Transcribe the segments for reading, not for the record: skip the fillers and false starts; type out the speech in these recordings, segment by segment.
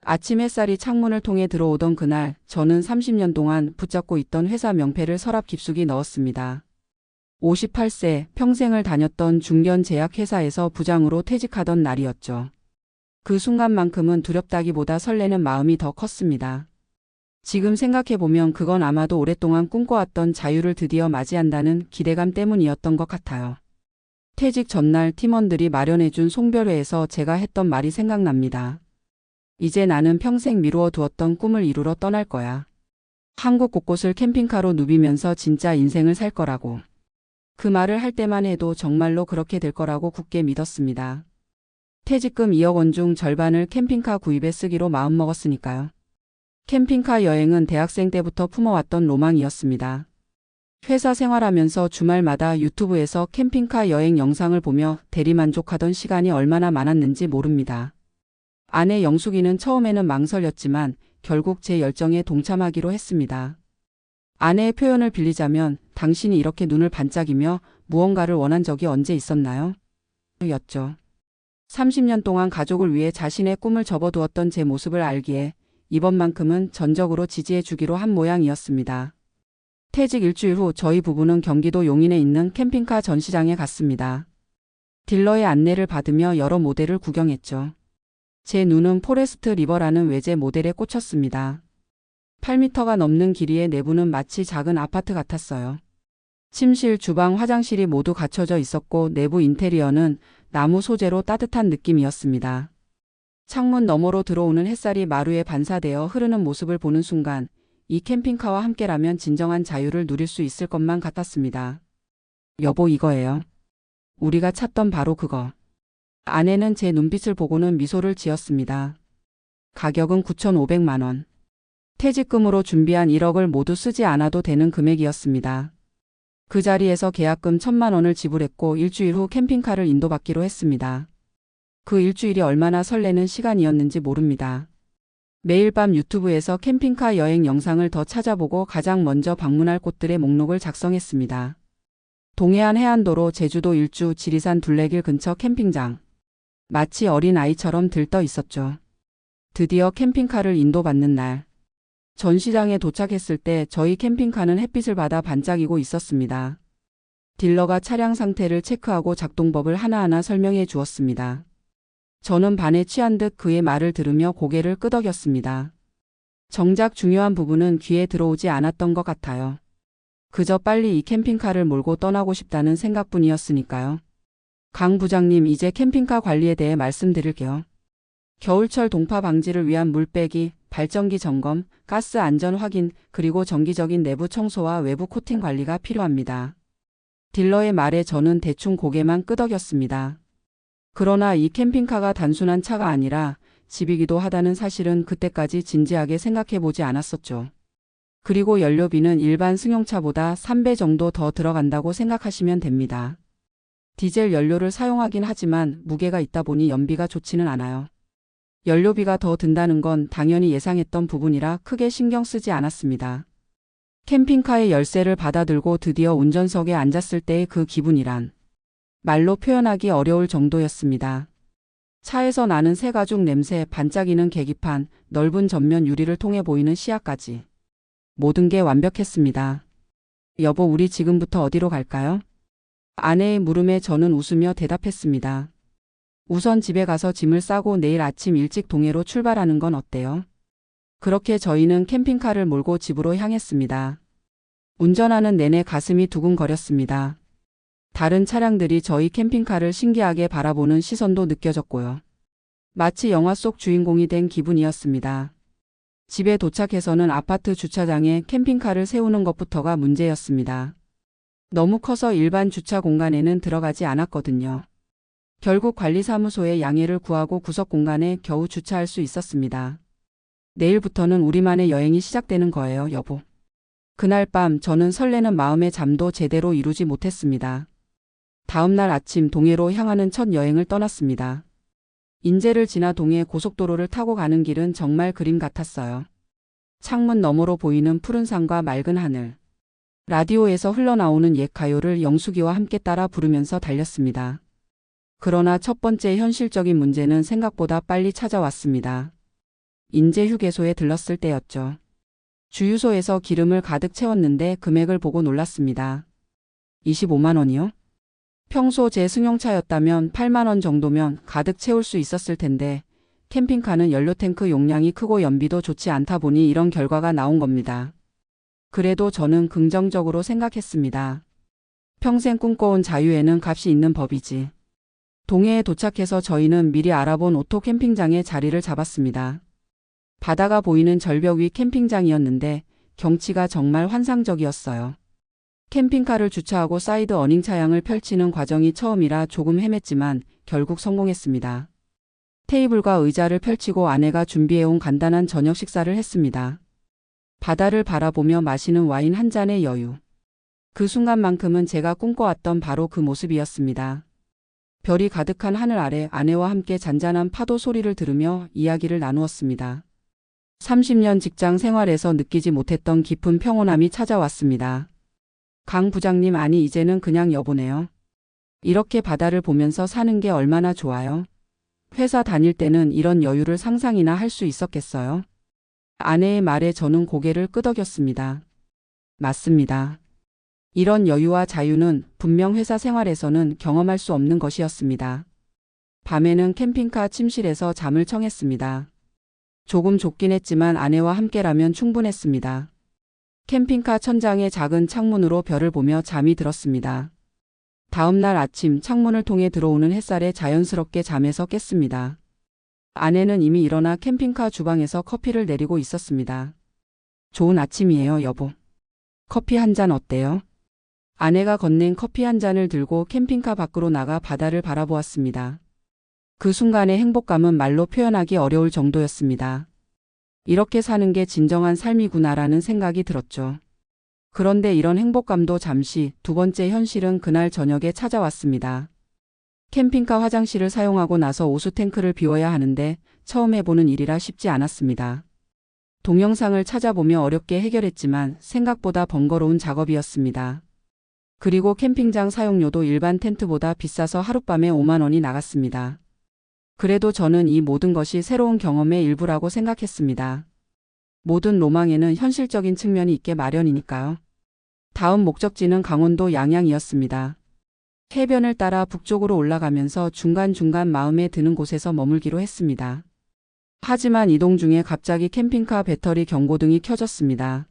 아침 햇살이 창문을 통해 들어오던 그날, 저는 30년 동안 붙잡고 있던 회사 명패를 서랍 깊숙이 넣었습니다. 58세, 평생을 다녔던 중견 제약회사에서 부장으로 퇴직하던 날이었죠. 그 순간만큼은 두렵다기보다 설레는 마음이 더 컸습니다. 지금 생각해보면 그건 아마도 오랫동안 꿈꿔왔던 자유를 드디어 맞이한다는 기대감 때문이었던 것 같아요. 퇴직 전날 팀원들이 마련해준 송별회에서 제가 했던 말이 생각납니다. 이제 나는 평생 미루어 두었던 꿈을 이루러 떠날 거야. 한국 곳곳을 캠핑카로 누비면서 진짜 인생을 살 거라고. 그 말을 할 때만 해도 정말로 그렇게 될 거라고 굳게 믿었습니다. 퇴직금 2억 원 중 절반을 캠핑카 구입에 쓰기로 마음먹었으니까요. 캠핑카 여행은 대학생 때부터 품어왔던 로망이었습니다. 회사 생활하면서 주말마다 유튜브에서 캠핑카 여행 영상을 보며 대리만족하던 시간이 얼마나 많았는지 모릅니다. 아내 영숙이는 처음에는 망설였지만 결국 제 열정에 동참하기로 했습니다. 아내의 표현을 빌리자면 당신이 이렇게 눈을 반짝이며 무언가를 원한 적이 언제 있었나요? 였죠. 30년 동안 가족을 위해 자신의 꿈을 접어두었던 제 모습을 알기에 이번만큼은 전적으로 지지해 주기로 한 모양이었습니다. 퇴직 일주일 후 저희 부부는 경기도 용인에 있는 캠핑카 전시장에 갔습니다. 딜러의 안내를 받으며 여러 모델을 구경했죠. 제 눈은 포레스트 리버라는 외제 모델에 꽂혔습니다. 8m가 넘는 길이의 내부는 마치 작은 아파트 같았어요. 침실, 주방, 화장실이 모두 갖춰져 있었고 내부 인테리어는 나무 소재로 따뜻한 느낌이었습니다. 창문 너머로 들어오는 햇살이 마루에 반사되어 흐르는 모습을 보는 순간 이 캠핑카와 함께라면 진정한 자유를 누릴 수 있을 것만 같았습니다. 여보, 이거예요. 우리가 찾던 바로 그거. 아내는 제 눈빛을 보고는 미소를 지었습니다. 가격은 9,500만 원. 퇴직금으로 준비한 1억을 모두 쓰지 않아도 되는 금액이었습니다. 그 자리에서 계약금 1,000만 원을 지불했고 일주일 후 캠핑카를 인도받기로 했습니다. 그 일주일이 얼마나 설레는 시간이었는지 모릅니다. 매일 밤 유튜브에서 캠핑카 여행 영상을 더 찾아보고 가장 먼저 방문할 곳들의 목록을 작성했습니다. 동해안 해안도로, 제주도 일주, 지리산 둘레길 근처 캠핑장. 마치 어린 아이처럼 들떠 있었죠. 드디어 캠핑카를 인도받는 날. 전시장에 도착했을 때 저희 캠핑카는 햇빛을 받아 반짝이고 있었습니다. 딜러가 차량 상태를 체크하고 작동법을 하나하나 설명해 주었습니다. 저는 반에 취한 듯 그의 말을 들으며 고개를 끄덕였습니다. 정작 중요한 부분은 귀에 들어오지 않았던 것 같아요. 그저 빨리 이 캠핑카를 몰고 떠나고 싶다는 생각뿐이었으니까요. 강 부장님, 이제 캠핑카 관리에 대해 말씀드릴게요. 겨울철 동파 방지를 위한 물 빼기, 발전기 점검, 가스 안전 확인, 그리고 정기적인 내부 청소와 외부 코팅 관리가 필요합니다. 딜러의 말에 저는 대충 고개만 끄덕였습니다. 그러나 이 캠핑카가 단순한 차가 아니라 집이기도 하다는 사실은 그때까지 진지하게 생각해보지 않았었죠. 그리고 연료비는 일반 승용차보다 3배 정도 더 들어간다고 생각하시면 됩니다. 디젤 연료를 사용하긴 하지만 무게가 있다 보니 연비가 좋지는 않아요. 연료비가 더 든다는 건 당연히 예상했던 부분이라 크게 신경 쓰지 않았습니다. 캠핑카의 열쇠를 받아들고 드디어 운전석에 앉았을 때의 그 기분이란 말로 표현하기 어려울 정도였습니다. 차에서 나는 새가죽 냄새, 반짝이는 계기판, 넓은 전면 유리를 통해 보이는 시야까지. 모든 게 완벽했습니다. 여보, 우리 지금부터 어디로 갈까요? 아내의 물음에 저는 웃으며 대답했습니다. 우선 집에 가서 짐을 싸고 내일 아침 일찍 동해로 출발하는 건 어때요? 그렇게 저희는 캠핑카를 몰고 집으로 향했습니다. 운전하는 내내 가슴이 두근거렸습니다. 다른 차량들이 저희 캠핑카를 신기하게 바라보는 시선도 느껴졌고요. 마치 영화 속 주인공이 된 기분이었습니다. 집에 도착해서는 아파트 주차장에 캠핑카를 세우는 것부터가 문제였습니다. 너무 커서 일반 주차 공간에는 들어가지 않았거든요. 결국 관리사무소에 양해를 구하고 구석 공간에 겨우 주차할 수 있었습니다. 내일부터는 우리만의 여행이 시작되는 거예요, 여보. 그날 밤 저는 설레는 마음에 잠도 제대로 이루지 못했습니다. 다음 날 아침 동해로 향하는 첫 여행을 떠났습니다. 인제를 지나 동해 고속도로를 타고 가는 길은 정말 그림 같았어요. 창문 너머로 보이는 푸른 산과 맑은 하늘. 라디오에서 흘러나오는 옛 가요를 영숙이와 함께 따라 부르면서 달렸습니다. 그러나 첫 번째 현실적인 문제는 생각보다 빨리 찾아왔습니다. 인제휴게소에 들렀을 때였죠. 주유소에서 기름을 가득 채웠는데 금액을 보고 놀랐습니다. 25만 원이요? 평소 제 승용차였다면 8만 원 정도면 가득 채울 수 있었을 텐데 캠핑카는 연료탱크 용량이 크고 연비도 좋지 않다 보니 이런 결과가 나온 겁니다. 그래도 저는 긍정적으로 생각했습니다. 평생 꿈꿔온 자유에는 값이 있는 법이지. 동해에 도착해서 저희는 미리 알아본 오토 캠핑장에 자리를 잡았습니다. 바다가 보이는 절벽 위 캠핑장이었는데 경치가 정말 환상적이었어요. 캠핑카를 주차하고 사이드 어닝 차량을 펼치는 과정이 처음이라 조금 헤맸지만 결국 성공했습니다. 테이블과 의자를 펼치고 아내가 준비해온 간단한 저녁 식사를 했습니다. 바다를 바라보며 마시는 와인 한 잔의 여유. 그 순간만큼은 제가 꿈꿔왔던 바로 그 모습이었습니다. 별이 가득한 하늘 아래 아내와 함께 잔잔한 파도 소리를 들으며 이야기를 나누었습니다. 30년 직장 생활에서 느끼지 못했던 깊은 평온함이 찾아왔습니다. 강 부장님, 아니 이제는 그냥 여보네요. 이렇게 바다를 보면서 사는 게 얼마나 좋아요. 회사 다닐 때는 이런 여유를 상상이나 할 수 있었겠어요? 아내의 말에 저는 고개를 끄덕였습니다. 맞습니다. 이런 여유와 자유는 분명 회사 생활에서는 경험할 수 없는 것이었습니다. 밤에는 캠핑카 침실에서 잠을 청했습니다. 조금 좁긴 했지만 아내와 함께라면 충분했습니다. 캠핑카 천장의 작은 창문으로 별을 보며 잠이 들었습니다. 다음 날 아침 창문을 통해 들어오는 햇살에 자연스럽게 잠에서 깼습니다. 아내는 이미 일어나 캠핑카 주방에서 커피를 내리고 있었습니다. 좋은 아침이에요, 여보. 커피 한 잔 어때요? 아내가 건넨 커피 한 잔을 들고 캠핑카 밖으로 나가 바다를 바라보았습니다. 그 순간의 행복감은 말로 표현하기 어려울 정도였습니다. 이렇게 사는 게 진정한 삶이구나라는 생각이 들었죠. 그런데 이런 행복감도 잠시, 두 번째 현실은 그날 저녁에 찾아왔습니다. 캠핑카 화장실을 사용하고 나서 오수 탱크를 비워야 하는데 처음 해보는 일이라 쉽지 않았습니다. 동영상을 찾아보며 어렵게 해결했지만 생각보다 번거로운 작업이었습니다. 그리고 캠핑장 사용료도 일반 텐트보다 비싸서 하룻밤에 5만 원이 나갔습니다. 그래도 저는 이 모든 것이 새로운 경험의 일부라고 생각했습니다. 모든 로망에는 현실적인 측면이 있게 마련이니까요. 다음 목적지는 강원도 양양이었습니다. 해변을 따라 북쪽으로 올라가면서 중간중간 마음에 드는 곳에서 머물기로 했습니다. 하지만 이동 중에 갑자기 캠핑카 배터리 경고등이 켜졌습니다.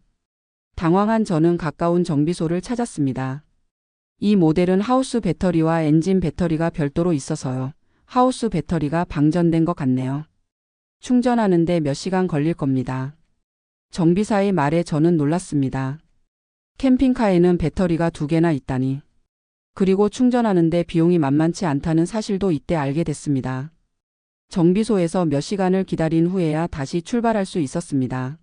당황한 저는 가까운 정비소를 찾았습니다. 이 모델은 하우스 배터리와 엔진 배터리가 별도로 있어서요. 하우스 배터리가 방전된 것 같네요. 충전하는데 몇 시간 걸릴 겁니다. 정비사의 말에 저는 놀랐습니다. 캠핑카에는 배터리가 2개나 있다니. 그리고 충전하는데 비용이 만만치 않다는 사실도 이때 알게 됐습니다. 정비소에서 몇 시간을 기다린 후에야 다시 출발할 수 있었습니다.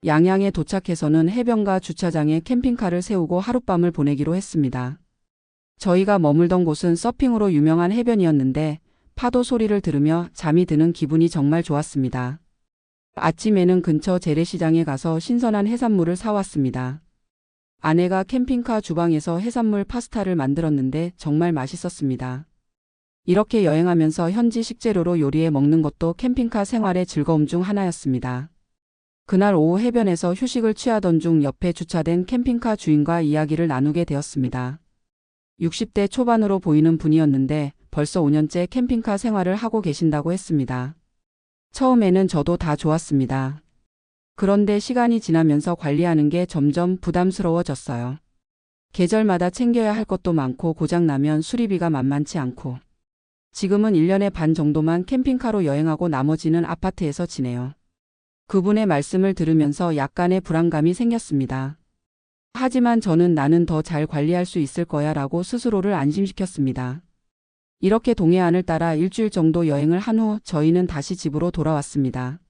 양양에 도착해서는 해변가 주차장에 캠핑카를 세우고 하룻밤을 보내기로 했습니다. 저희가 머물던 곳은 서핑으로 유명한 해변이었는데 파도 소리를 들으며 잠이 드는 기분이 정말 좋았습니다. 아침에는 근처 재래시장에 가서 신선한 해산물을 사왔습니다. 아내가 캠핑카 주방에서 해산물 파스타를 만들었는데 정말 맛있었습니다. 이렇게 여행하면서 현지 식재료로 요리해 먹는 것도 캠핑카 생활의 즐거움 중 하나였습니다. 그날 오후 해변에서 휴식을 취하던 중 옆에 주차된 캠핑카 주인과 이야기를 나누게 되었습니다. 60대 초반으로 보이는 분이었는데 벌써 5년째 캠핑카 생활을 하고 계신다고 했습니다. 처음에는 저도 다 좋았습니다. 그런데 시간이 지나면서 관리하는 게 점점 부담스러워졌어요. 계절마다 챙겨야 할 것도 많고 고장나면 수리비가 만만치 않고. 지금은 1년에 반 정도만 캠핑카로 여행하고 나머지는 아파트에서 지내요. 그분의 말씀을 들으면서 약간의 불안감이 생겼습니다. 하지만 저는 나는 더 잘 관리할 수 있을 거야 라고 스스로를 안심시켰습니다. 이렇게 동해안을 따라 일주일 정도 여행을 한 후 저희는 다시 집으로 돌아왔습니다.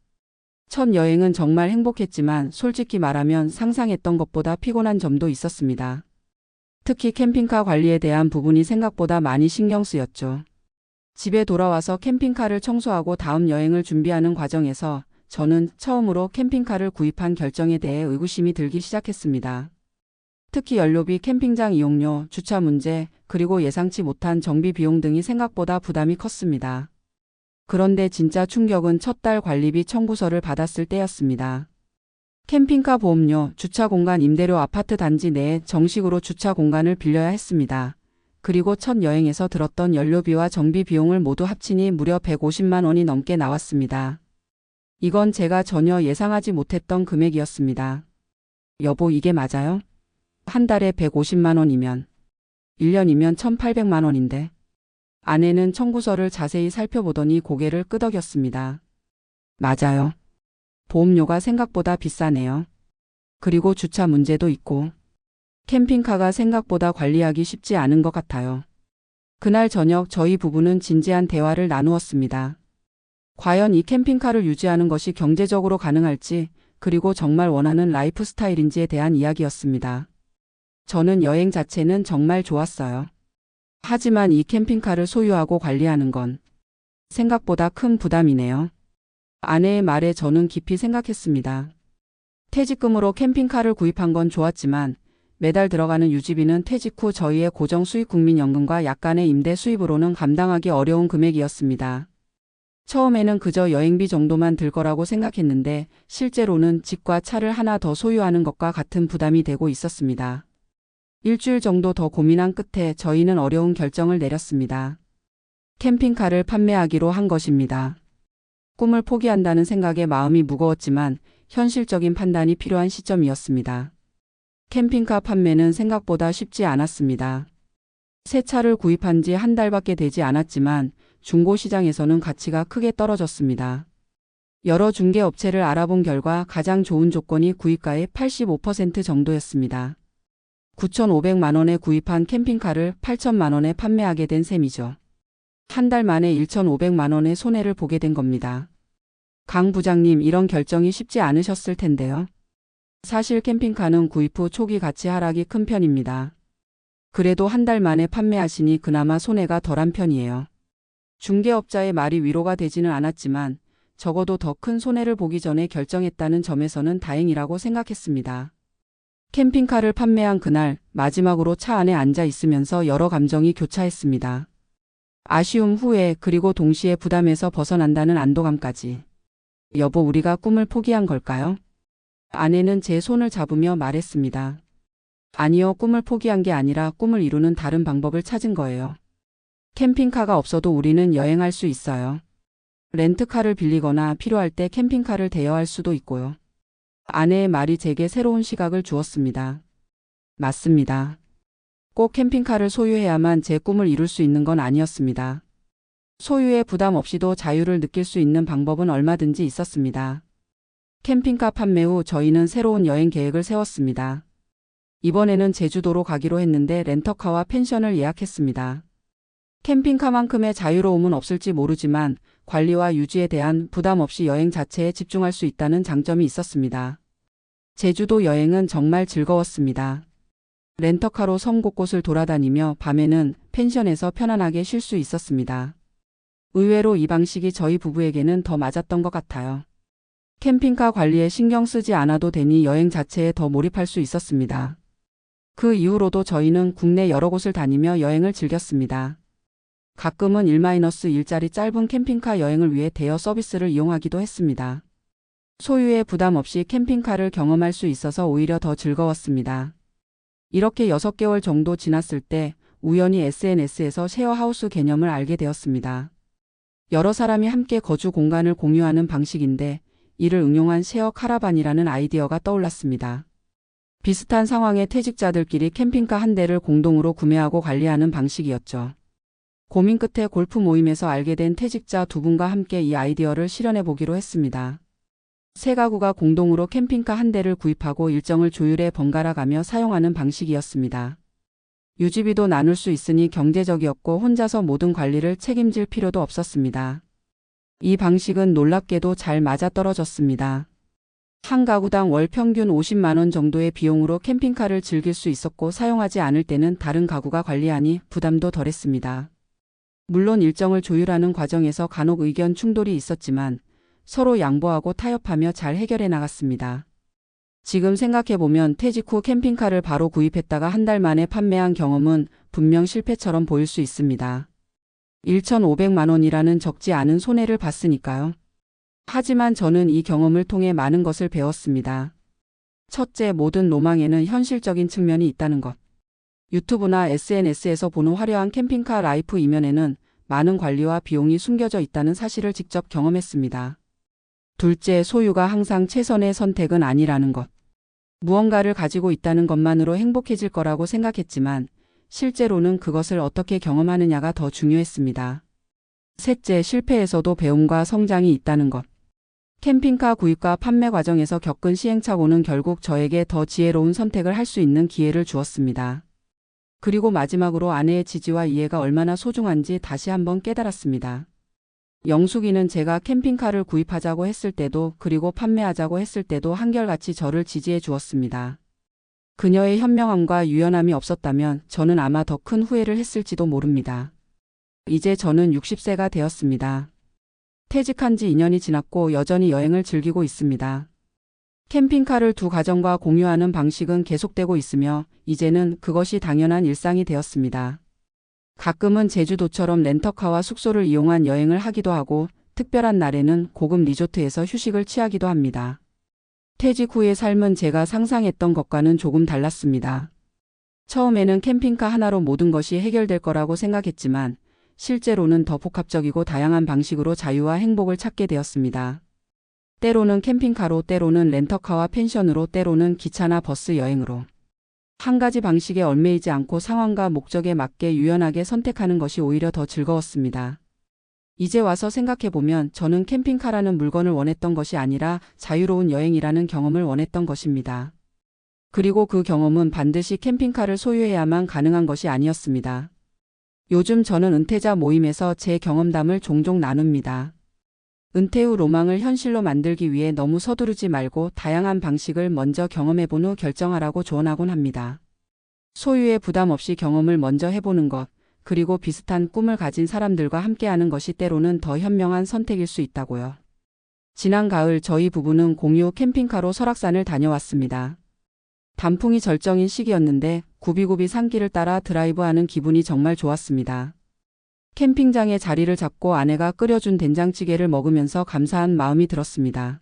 첫 여행은 정말 행복했지만 솔직히 말하면 상상했던 것보다 피곤한 점도 있었습니다. 특히 캠핑카 관리에 대한 부분이 생각보다 많이 신경 쓰였죠. 집에 돌아와서 캠핑카를 청소하고 다음 여행을 준비하는 과정에서 저는 처음으로 캠핑카를 구입한 결정에 대해 의구심이 들기 시작했습니다. 특히 연료비, 캠핑장 이용료, 주차 문제, 그리고 예상치 못한 정비 비용 등이 생각보다 부담이 컸습니다. 그런데 진짜 충격은 첫 달 관리비 청구서를 받았을 때였습니다. 캠핑카 보험료, 주차 공간 임대료 아파트 단지 내에 정식으로 주차 공간을 빌려야 했습니다. 그리고 첫 여행에서 들었던 연료비와 정비 비용을 모두 합치니 무려 150만 원이 넘게 나왔습니다. 이건 제가 전혀 예상하지 못했던 금액이었습니다. 여보, 이게 맞아요? 한 달에 150만 원이면 1년이면 1,800만 원인데. 아내는 청구서를 자세히 살펴보더니 고개를 끄덕였습니다. 맞아요. 보험료가 생각보다 비싸네요. 그리고 주차 문제도 있고. 캠핑카가 생각보다 관리하기 쉽지 않은 것 같아요. 그날 저녁 저희 부부는 진지한 대화를 나누었습니다. 과연 이 캠핑카를 유지하는 것이 경제적으로 가능할지, 그리고 정말 원하는 라이프 스타일인지에 대한 이야기였습니다. 저는 여행 자체는 정말 좋았어요. 하지만 이 캠핑카를 소유하고 관리하는 건 생각보다 큰 부담이네요. 아내의 말에 저는 깊이 생각했습니다. 퇴직금으로 캠핑카를 구입한 건 좋았지만 매달 들어가는 유지비는 퇴직 후 저희의 고정 수익 국민연금과 약간의 임대 수입으로는 감당하기 어려운 금액이었습니다. 처음에는 그저 여행비 정도만 들 거라고 생각했는데 실제로는 집과 차를 하나 더 소유하는 것과 같은 부담이 되고 있었습니다. 일주일 정도 더 고민한 끝에 저희는 어려운 결정을 내렸습니다. 캠핑카를 판매하기로 한 것입니다. 꿈을 포기한다는 생각에 마음이 무거웠지만 현실적인 판단이 필요한 시점이었습니다. 캠핑카 판매는 생각보다 쉽지 않았습니다. 새 차를 구입한 지 한 달밖에 되지 않았지만 중고시장에서는 가치가 크게 떨어졌습니다. 여러 중개업체를 알아본 결과 가장 좋은 조건이 구입가의 85% 정도였습니다. 9,500만 원에 구입한 캠핑카를 8천만 원에 판매하게 된 셈이죠. 한 달 만에 1,500만 원의 손해를 보게 된 겁니다. 강 부장님, 이런 결정이 쉽지 않으셨을 텐데요. 사실 캠핑카는 구입 후 초기 가치 하락이 큰 편입니다. 그래도 한 달 만에 판매하시니 그나마 손해가 덜한 편이에요. 중개업자의 말이 위로가 되지는 않았지만 적어도 더 큰 손해를 보기 전에 결정했다는 점에서는 다행이라고 생각했습니다. 캠핑카를 판매한 그날 마지막으로 차 안에 앉아 있으면서 여러 감정이 교차했습니다. 아쉬움, 후회, 그리고 동시에 부담에서 벗어난다는 안도감까지. 여보, 우리가 꿈을 포기한 걸까요? 아내는 제 손을 잡으며 말했습니다. 아니요, 꿈을 포기한 게 아니라 꿈을 이루는 다른 방법을 찾은 거예요. 캠핑카가 없어도 우리는 여행할 수 있어요. 렌트카를 빌리거나 필요할 때 캠핑카를 대여할 수도 있고요. 아내의 말이 제게 새로운 시각을 주었습니다. 맞습니다. 꼭 캠핑카를 소유해야만 제 꿈을 이룰 수 있는 건 아니었습니다. 소유의 부담 없이도 자유를 느낄 수 있는 방법은 얼마든지 있었습니다. 캠핑카 판매 후 저희는 새로운 여행 계획을 세웠습니다. 이번에는 제주도로 가기로 했는데 렌터카와 펜션을 예약했습니다. 캠핑카만큼의 자유로움은 없을지 모르지만 관리와 유지에 대한 부담 없이 여행 자체에 집중할 수 있다는 장점이 있었습니다. 제주도 여행은 정말 즐거웠습니다. 렌터카로 섬 곳곳을 돌아다니며 밤에는 펜션에서 편안하게 쉴 수 있었습니다. 의외로 이 방식이 저희 부부에게는 더 맞았던 것 같아요. 캠핑카 관리에 신경 쓰지 않아도 되니 여행 자체에 더 몰입할 수 있었습니다. 그 이후로도 저희는 국내 여러 곳을 다니며 여행을 즐겼습니다. 가끔은 1-1짜리 짧은 캠핑카 여행을 위해 대여 서비스를 이용하기도 했습니다. 소유의 부담 없이 캠핑카를 경험할 수 있어서 오히려 더 즐거웠습니다. 이렇게 6개월 정도 지났을 때 우연히 SNS에서 쉐어하우스 개념을 알게 되었습니다. 여러 사람이 함께 거주 공간을 공유하는 방식인데 이를 응용한 쉐어 카라반이라는 아이디어가 떠올랐습니다. 비슷한 상황의 퇴직자들끼리 캠핑카 한 대를 공동으로 구매하고 관리하는 방식이었죠. 고민 끝에 골프 모임에서 알게 된 퇴직자 두 분과 함께 이 아이디어를 실현해 보기로 했습니다. 세 가구가 공동으로 캠핑카 한 대를 구입하고 일정을 조율해 번갈아 가며 사용하는 방식이었습니다. 유지비도 나눌 수 있으니 경제적이었고 혼자서 모든 관리를 책임질 필요도 없었습니다. 이 방식은 놀랍게도 잘 맞아떨어졌습니다. 한 가구당 월 평균 50만 원 정도의 비용으로 캠핑카를 즐길 수 있었고 사용하지 않을 때는 다른 가구가 관리하니 부담도 덜했습니다. 물론 일정을 조율하는 과정에서 간혹 의견 충돌이 있었지만 서로 양보하고 타협하며 잘 해결해 나갔습니다. 지금 생각해보면 퇴직 후 캠핑카를 바로 구입했다가 한 달 만에 판매한 경험은 분명 실패처럼 보일 수 있습니다. 1,500만 원이라는 적지 않은 손해를 봤으니까요. 하지만 저는 이 경험을 통해 많은 것을 배웠습니다. 첫째, 모든 로망에는 현실적인 측면이 있다는 것. 유튜브나 SNS에서 보는 화려한 캠핑카 라이프 이면에는 많은 관리와 비용이 숨겨져 있다는 사실을 직접 경험했습니다. 둘째, 소유가 항상 최선의 선택은 아니라는 것. 무언가를 가지고 있다는 것만으로 행복해질 거라고 생각했지만 실제로는 그것을 어떻게 경험하느냐가 더 중요했습니다. 셋째, 실패에서도 배움과 성장이 있다는 것. 캠핑카 구입과 판매 과정에서 겪은 시행착오는 결국 저에게 더 지혜로운 선택을 할 수 있는 기회를 주었습니다. 그리고 마지막으로 아내의 지지와 이해가 얼마나 소중한지 다시 한번 깨달았습니다. 영숙이는 제가 캠핑카를 구입하자고 했을 때도 그리고 판매하자고 했을 때도 한결같이 저를 지지해 주었습니다. 그녀의 현명함과 유연함이 없었다면 저는 아마 더 큰 후회를 했을지도 모릅니다. 이제 저는 60세가 되었습니다. 퇴직한 지 2년이 지났고 여전히 여행을 즐기고 있습니다. 캠핑카를 두 가정과 공유하는 방식은 계속되고 있으며 이제는 그것이 당연한 일상이 되었습니다. 가끔은 제주도처럼 렌터카와 숙소를 이용한 여행을 하기도 하고 특별한 날에는 고급 리조트에서 휴식을 취하기도 합니다. 퇴직 후의 삶은 제가 상상했던 것과는 조금 달랐습니다. 처음에는 캠핑카 하나로 모든 것이 해결될 거라고 생각했지만 실제로는 더 복합적이고 다양한 방식으로 자유와 행복을 찾게 되었습니다. 때로는 캠핑카로, 때로는 렌터카와 펜션으로, 때로는 기차나 버스 여행으로. 한 가지 방식에 얽매이지 않고 상황과 목적에 맞게 유연하게 선택하는 것이 오히려 더 즐거웠습니다. 이제 와서 생각해보면 저는 캠핑카라는 물건을 원했던 것이 아니라 자유로운 여행이라는 경험을 원했던 것입니다. 그리고 그 경험은 반드시 캠핑카를 소유해야만 가능한 것이 아니었습니다. 요즘 저는 은퇴자 모임에서 제 경험담을 종종 나눕니다. 은퇴 후 로망을 현실로 만들기 위해 너무 서두르지 말고 다양한 방식을 먼저 경험해본 후 결정하라고 조언하곤 합니다. 소유의 부담 없이 경험을 먼저 해보는 것, 그리고 비슷한 꿈을 가진 사람들과 함께하는 것이 때로는 더 현명한 선택일 수 있다고요. 지난 가을 저희 부부는 공유 캠핑카로 설악산을 다녀왔습니다. 단풍이 절정인 시기였는데 굽이굽이 산길을 따라 드라이브하는 기분이 정말 좋았습니다. 캠핑장에 자리를 잡고 아내가 끓여준 된장찌개를 먹으면서 감사한 마음이 들었습니다.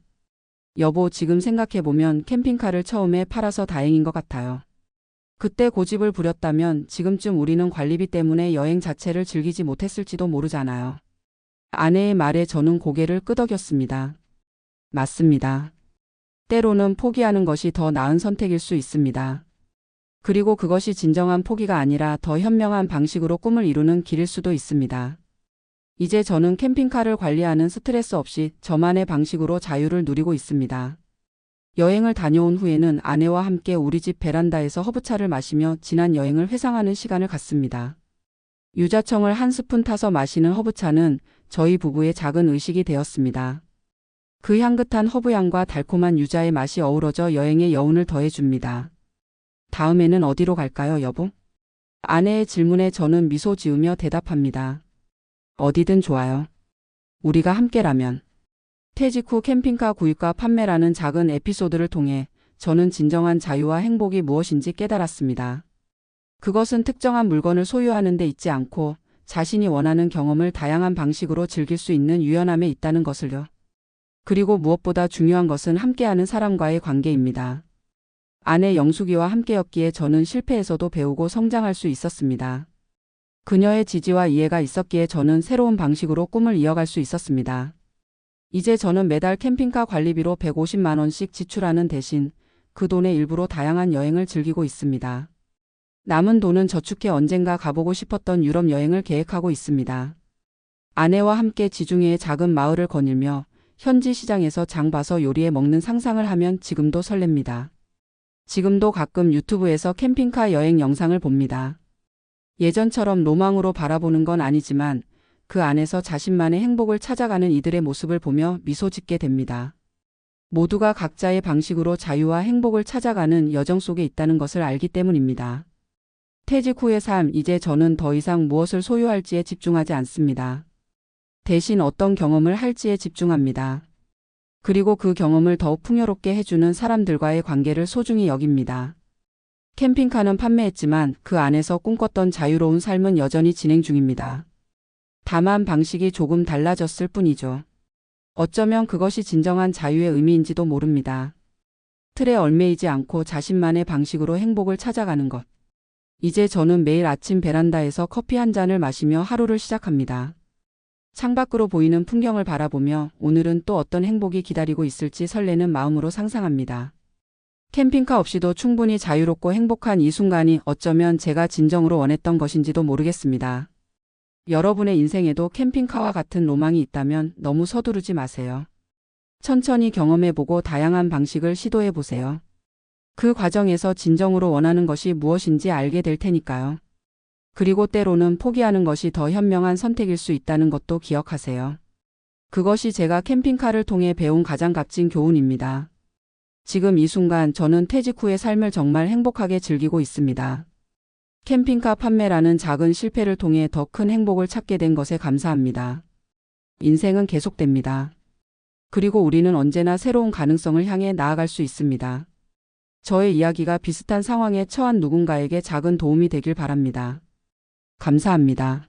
여보, 지금 생각해보면 캠핑카를 처음에 팔아서 다행인 것 같아요. 그때 고집을 부렸다면 지금쯤 우리는 관리비 때문에 여행 자체를 즐기지 못했을지도 모르잖아요. 아내의 말에 저는 고개를 끄덕였습니다. 맞습니다. 때로는 포기하는 것이 더 나은 선택일 수 있습니다. 그리고 그것이 진정한 포기가 아니라 더 현명한 방식으로 꿈을 이루는 길일 수도 있습니다. 이제 저는 캠핑카를 관리하는 스트레스 없이 저만의 방식으로 자유를 누리고 있습니다. 여행을 다녀온 후에는 아내와 함께 우리 집 베란다에서 허브차를 마시며 지난 여행을 회상하는 시간을 갖습니다. 유자청을 한 스푼 타서 마시는 허브차는 저희 부부의 작은 의식이 되었습니다. 그 향긋한 허브향과 달콤한 유자의 맛이 어우러져 여행의 여운을 더해줍니다. 다음에는 어디로 갈까요, 여보? 아내의 질문에 저는 미소 지으며 대답합니다. 어디든 좋아요. 우리가 함께라면. 퇴직 후 캠핑카 구입과 판매라는 작은 에피소드를 통해 저는 진정한 자유와 행복이 무엇인지 깨달았습니다. 그것은 특정한 물건을 소유하는 데 있지 않고 자신이 원하는 경험을 다양한 방식으로 즐길 수 있는 유연함에 있다는 것을요. 그리고 무엇보다 중요한 것은 함께하는 사람과의 관계입니다. 아내 영숙이와 함께였기에 저는 실패에서도 배우고 성장할 수 있었습니다. 그녀의 지지와 이해가 있었기에 저는 새로운 방식으로 꿈을 이어갈 수 있었습니다. 이제 저는 매달 캠핑카 관리비로 150만 원씩 지출하는 대신 그 돈의 일부로 다양한 여행을 즐기고 있습니다. 남은 돈은 저축해 언젠가 가보고 싶었던 유럽 여행을 계획하고 있습니다. 아내와 함께 지중해의 작은 마을을 거닐며 현지 시장에서 장 봐서 요리해 먹는 상상을 하면 지금도 설렙니다. 지금도 가끔 유튜브에서 캠핑카 여행 영상을 봅니다. 예전처럼 로망으로 바라보는 건 아니지만 그 안에서 자신만의 행복을 찾아가는 이들의 모습을 보며 미소 짓게 됩니다. 모두가 각자의 방식으로 자유와 행복을 찾아가는 여정 속에 있다는 것을 알기 때문입니다. 퇴직 후의 삶, 이제 저는 더 이상 무엇을 소유할지에 집중하지 않습니다. 대신 어떤 경험을 할지에 집중합니다. 그리고 그 경험을 더욱 풍요롭게 해주는 사람들과의 관계를 소중히 여깁니다. 캠핑카는 판매했지만 그 안에서 꿈꿨던 자유로운 삶은 여전히 진행 중입니다. 다만 방식이 조금 달라졌을 뿐이죠. 어쩌면 그것이 진정한 자유의 의미인지도 모릅니다. 틀에 얽매이지 않고 자신만의 방식으로 행복을 찾아가는 것. 이제 저는 매일 아침 베란다에서 커피 한 잔을 마시며 하루를 시작합니다. 창밖으로 보이는 풍경을 바라보며 오늘은 또 어떤 행복이 기다리고 있을지 설레는 마음으로 상상합니다. 캠핑카 없이도 충분히 자유롭고 행복한 이 순간이 어쩌면 제가 진정으로 원했던 것인지도 모르겠습니다. 여러분의 인생에도 캠핑카와 같은 로망이 있다면 너무 서두르지 마세요. 천천히 경험해보고 다양한 방식을 시도해보세요. 그 과정에서 진정으로 원하는 것이 무엇인지 알게 될 테니까요. 그리고 때로는 포기하는 것이 더 현명한 선택일 수 있다는 것도 기억하세요. 그것이 제가 캠핑카를 통해 배운 가장 값진 교훈입니다. 지금 이 순간 저는 퇴직 후의 삶을 정말 행복하게 즐기고 있습니다. 캠핑카 판매라는 작은 실패를 통해 더 큰 행복을 찾게 된 것에 감사합니다. 인생은 계속됩니다. 그리고 우리는 언제나 새로운 가능성을 향해 나아갈 수 있습니다. 저의 이야기가 비슷한 상황에 처한 누군가에게 작은 도움이 되길 바랍니다. 감사합니다.